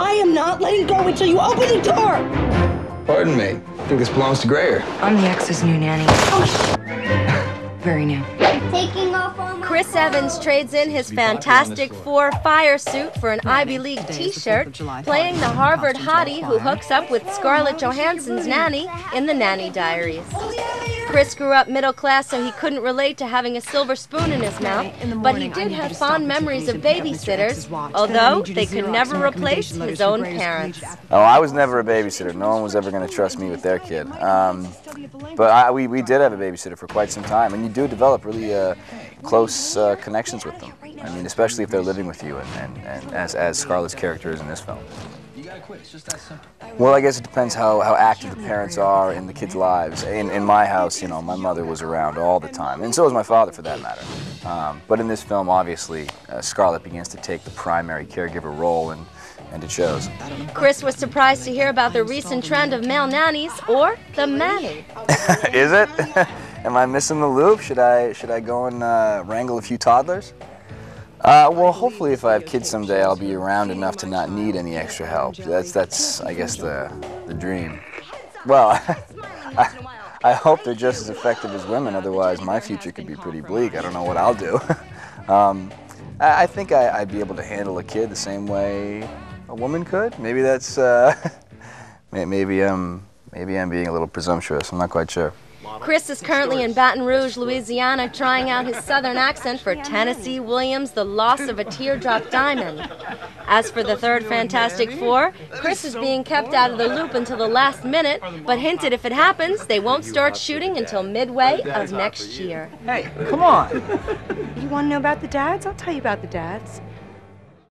I am not letting go until you open the door! Pardon me. I think this belongs to Grayer. I'm the ex's new nanny. Very new. Taking off all my Chris Evans trades in his Fantastic Four fire suit for an Ivy League t-shirt, playing the Harvard hottie who hooks up with Scarlett Johansson's nanny in the Nanny Diaries. Chris grew up middle class, so he couldn't relate to having a silver spoon in his mouth, but he did have fond memories of babysitters, although they could never replace his own parents. Oh, I was never a babysitter. No one was ever going to trust me with their kid. But we did have a babysitter for quite some time, and you do develop really close connections with them. I mean, especially if they're living with you, and as Scarlett's character is in this film. Well, I guess it depends how active the parents are in the kids' lives. In my house, you know, my mother was around all the time, and so was my father for that matter. But in this film, obviously, Scarlett begins to take the primary caregiver role, and it shows. Chris was surprised to hear about the recent trend of male nannies, or the Manny. Is it? Am I missing the loop? Should I go and wrangle a few toddlers? Well, hopefully if I have kids someday, I'll be around enough to not need any extra help. That's I guess, the dream. Well, I hope they're just as effective as women, otherwise my future could be pretty bleak. I don't know what I'll do. I think I'd be able to handle a kid the same way a woman could. Maybe that's, maybe I'm being a little presumptuous. I'm not quite sure. Chris is currently in Baton Rouge, Louisiana, trying out his southern accent for Tennessee Williams' The Loss of a Teardrop Diamond. As for the third Fantastic Four, Chris is being kept out of the loop until the last minute, but hinted if it happens, they won't start shooting until midway of next year. Hey, come on. You want to know about the dads? I'll tell you about the dads.